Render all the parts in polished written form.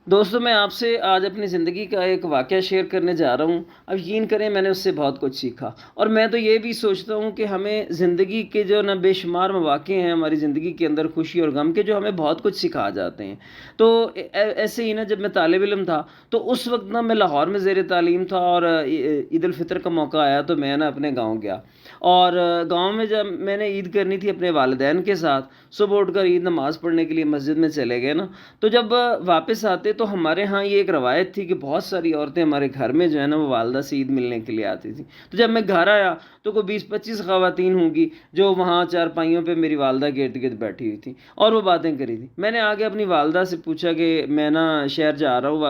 دوستوں میں آپ سے آج اپنی زندگی کا ایک واقعہ شیئر کرنے جا رہا ہوں۔ اب یقین کریں میں نے اس سے بہت کچھ سیکھا، اور میں تو یہ بھی سوچتا ہوں کہ ہمیں زندگی کے جو نا بے شمار مواقع ہیں ہماری زندگی کے اندر، خوشی اور غم کے، جو ہمیں بہت کچھ سکھا جاتے ہیں۔ تو ایسے ہی نا، جب میں طالب علم تھا تو اس وقت نا میں لاہور میں زیر تعلیم تھا، اور عید الفطر کا موقع آیا تو میں نا اپنے گاؤں گیا، اور گاؤں میں جب میں نے عید کرنی تھی اپنے والدین کے ساتھ، صبح اٹھ کر عید نماز پڑھنے کے لیے مسجد میں چلے گئے نا، تو جب واپس آتے تو ہمارے ہاں یہ ایک روایت تھی کہ بہت ساری عورتیں ہمارے گھر میں جو ہے نا وہ والدہ سے عید ملنے کے لیے آتی تھیں۔ تو جب میں گھر آیا تو کوئی 20-25 خواتین ہوں گی جو وہاں چارپائیوں پہ میری والدہ کے ارد گرد بیٹھی ہوئی تھیں اور وہ باتیں کری تھیں۔ میں نے آگے اپنی والدہ سے پوچھا کہ میں نا شہر جا رہا ہوں،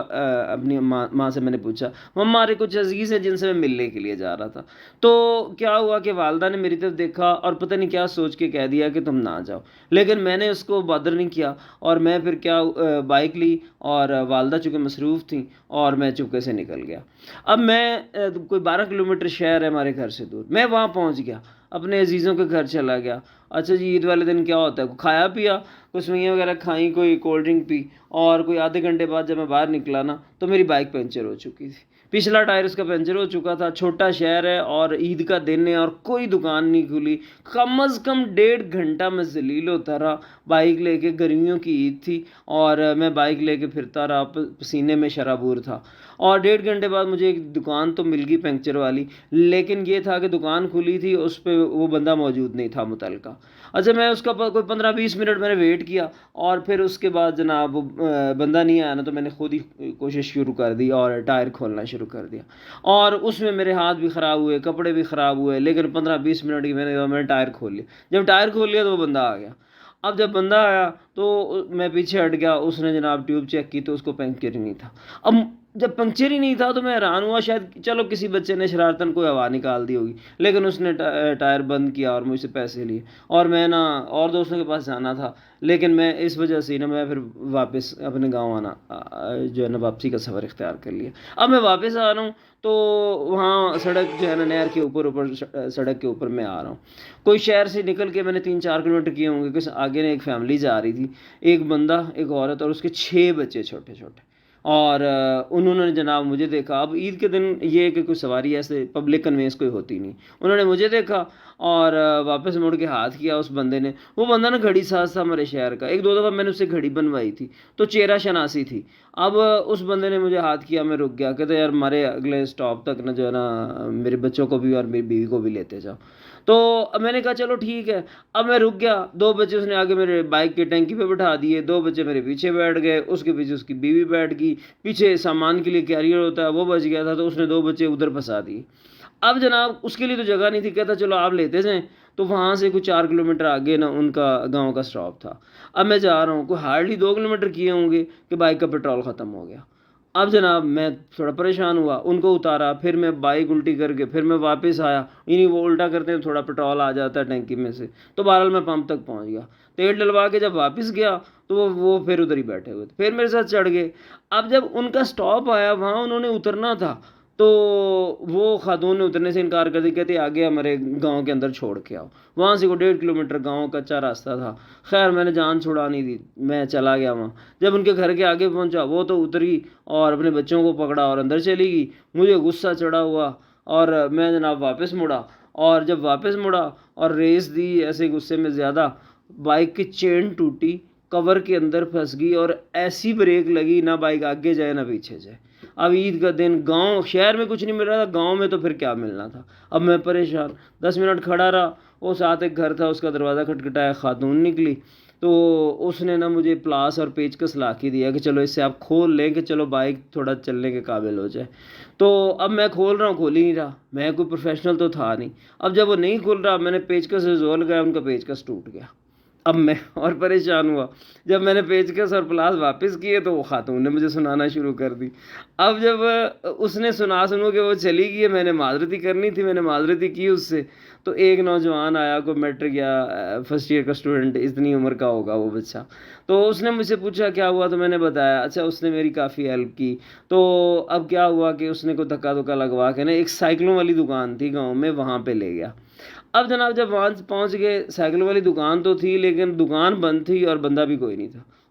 اپنی ماں سے میں نے پوچھا، مما ہمارے کچھ عزیز ہیں جن سے میں ملنے کے لیے جا رہا تھا۔ تو کیا ہوا کہ والدہ نے میری طرف دیکھا اور پتہ نہیں کیا سوچ کے کہہ دیا کہ تم نہ جاؤ، لیکن میں نے اس کو بادر نہیں کیا، اور میں پھر کیا، بائک لی، اور والدہ چونکہ مصروف تھیں اور میں چپکے سے نکل گیا۔ اب میں کوئی 12 کلومیٹر شہر ہے ہمارے گھر سے دور، میں وہاں پہنچ گیا، اپنے عزیزوں کے گھر چلا گیا۔ اچھا جی، عید والے دن کیا ہوتا ہے، کوئی کھایا پیا، کوئی سوئیاں وغیرہ کھائیں، کوئی کولڈ ڈرنک پی، اور کوئی آدھے گھنٹے بعد جب میں باہر نکلا نا تو میری بائک پنچر ہو چکی تھی، پچھلا ٹائر اس کا پنچر ہو چکا تھا۔ چھوٹا شہر ہے اور عید کا دن ہے اور کوئی دکان نہیں کھلی، کم از کم 1.5 گھنٹہ میں ذلیل ہوتا رہا بائک لے کے۔ گرمیوں کی عید تھی اور میں بائک لے کے پھرتا رہا، پسینے میں شرابور تھا، اور 1.5 گھنٹے بعد مجھے ایک دکان تو مل گئی پنکچر والی، لیکن یہ تھا کہ دکان کھلی تھی، اس پہ وہ بندہ موجود نہیں تھا متعلقہ۔ اچھا، میں اس کا کوئی 15-20 منٹ میں نے ویٹ کیا، اور پھر اس کے بعد جناب وہ بندہ نہیں آیا نا، تو میں نے خود ہی کوشش شروع کر دی اور ٹائر کھولنا شروع کر دیا، اور اس میں میرے ہاتھ بھی خراب ہوئے، کپڑے بھی خراب ہوئے، لیکن 15-20 منٹ کی میں نے ٹائر کھول لیا۔ جب ٹائر کھول لیا تو وہ بندہ آ گیا۔ اب جب بندہ آیا تو میں پیچھے ہٹ گیا، اس نے جناب ٹیوب چیک کی تو اس کو پنکچر ہی نہیں تھا۔ اب جب پنکچر ہی نہیں تھا تو میں حیران ہوا، شاید چلو کسی بچے نے شرارتاً کوئی ہوا نکال دی ہوگی، لیکن اس نے ٹائر بند کیا اور مجھ سے پیسے لیے، اور میں نا اور دوستوں کے پاس جانا تھا، لیکن میں اس وجہ سے نا میں پھر واپس اپنے گاؤں آنا جو ہے نا واپسی کا سفر اختیار کر لیا۔ اب میں واپس آ رہا ہوں تو وہاں سڑک جو ہے نا نہر کے اوپر سڑک کے اوپر میں آ رہا ہوں، کوئی شہر سے نکل کے میں نے 3-4 کلومیٹر کیے ہوں گے کہ آگے نے ایک فیملی جا رہی تھی، ایک بندہ، ایک عورت اور اس کے 6 بچے چھوٹے چھوٹے، اور انہوں نے جناب مجھے دیکھا۔ اب عید کے دن یہ ہے کہ کوئی سواری ایسے پبلک کنوینس کوئی ہوتی نہیں، انہوں نے مجھے دیکھا اور واپس مڑ کے ہاتھ کیا اس بندے نے۔ وہ بندہ نا گھڑی ساز تھا ہمارے شہر کا، 1-2 دفعہ میں نے اس سے گھڑی بنوائی تھی تو چہرہ شناسی تھی۔ اب اس بندے نے مجھے ہاتھ کیا، میں رک گیا، کہتے یار ہمارے اگلے اسٹاپ تک نا جو ہے نا میرے بچوں کو بھی اور میری بیوی کو بھی لیتے جاؤ۔ تو اب میں نے کہا چلو ٹھیک ہے۔ اب میں رک گیا، 2 بچے اس نے آگے میرے بائک کی ٹینکی پہ بٹھا دیے، 2 بچے میرے پیچھے بیٹھ گئے، اس کے پیچھے اس کی بیوی بیٹھ گئی، پیچھے سامان کے لیے کیریئر ہوتا ہے وہ بچ گیا تھا، تو اس نے 2 بچے ادھر پھنسا دیے۔ اب جناب اس کے لیے تو جگہ نہیں تھی، کہتا چلو آپ لیتے جائیں، تو وہاں سے کچھ 4 کلومیٹر آگے نا ان کا گاؤں کا اسٹاپ تھا۔ اب میں جا رہا ہوں، کوئی ہارڈلی 2 کلومیٹر کیے ہوں گے کہ بائک کا پیٹرول ختم ہو گیا۔ اب جناب میں تھوڑا پریشان ہوا، ان کو اتارا، پھر میں بائک الٹی کر کے پھر میں واپس آیا، یعنی وہ الٹا کرتے ہیں تھوڑا پیٹرول آ جاتا ہے ٹینکی میں سے، تو بہرحال میں پمپ تک پہنچ گیا، تیل ڈلوا کے جب واپس گیا تو وہ پھر ادھر ہی بیٹھے ہوئے تھے، پھر میرے ساتھ چڑھ گئے۔ اب جب ان کا سٹاپ آیا وہاں انہوں نے اترنا تھا، تو وہ خاتون نے اترنے سے انکار کر دی، کہتے آگے ہمارے گاؤں کے اندر چھوڑ کے آؤ۔ وہاں سے وہ 1.5 کلومیٹر گاؤں کا کچا راستہ تھا، خیر میں نے جان چھڑانی دی، میں چلا گیا وہاں۔ جب ان کے گھر کے آگے پہنچا وہ تو اتری اور اپنے بچوں کو پکڑا اور اندر چلی گئی، مجھے غصہ چڑھا ہوا اور میں جناب واپس مڑا، اور جب واپس مڑا اور ریس دی ایسے غصے میں زیادہ، بائک کی چین ٹوٹی، کور کے اندر پھنس گئی، اور ایسی بریک لگی نہ بائک آگے جائے نہ پیچھے جائے۔ اب عید کا دن، گاؤں شہر میں کچھ نہیں مل رہا تھا، گاؤں میں تو پھر کیا ملنا تھا۔ اب میں پریشان 10 منٹ کھڑا رہا، وہ ساتھ ایک گھر تھا، اس کا دروازہ کھٹکھٹایا، خاتون نکلی، تو اس نے نا مجھے پلاس اور پیچکس لا کے دیا کہ چلو اس سے آپ کھول لیں کہ چلو بائک تھوڑا چلنے کے قابل ہو جائے۔ تو اب میں کھول رہا ہوں، کھول ہی نہیں رہا، میں کوئی پروفیشنل تو تھا نہیں۔ اب جب وہ نہیں کھل رہا، میں نے پیچکس سے زور لگایا، ان کا پیچکس ٹوٹ گیا۔ اب میں اور پریشان ہوا، جب میں نے پیچکس اور پلاس واپس کیے تو وہ خاتون نے مجھے سنانا شروع کر دی۔ اب جب اس نے سنو کہ وہ چلی گئی ہے، میں نے معذرتی کرنی تھی، میں نے معذرتی کی اس سے، تو ایک نوجوان آیا، کوئی میٹرک یا فرسٹ ایئر کا اسٹوڈنٹ، اتنی عمر کا ہوگا وہ بچہ، تو اس نے مجھ سے پوچھا کیا ہوا، تو میں نے بتایا۔ اچھا، اس نے میری کافی ہیلپ کی۔ تو اب کیا ہوا کہ اس نے کوئی دھکا لگوا کے نا ایک سائیکلوں والی دکان تھی گاؤں میں، وہاں پہ لے گیا۔ اب جناب جب وہاں پہنچ گئے، سائیکل والی دکان تو تھی لیکن دکان بند تھی اور بندہ بھی کوئی نہیں تھا۔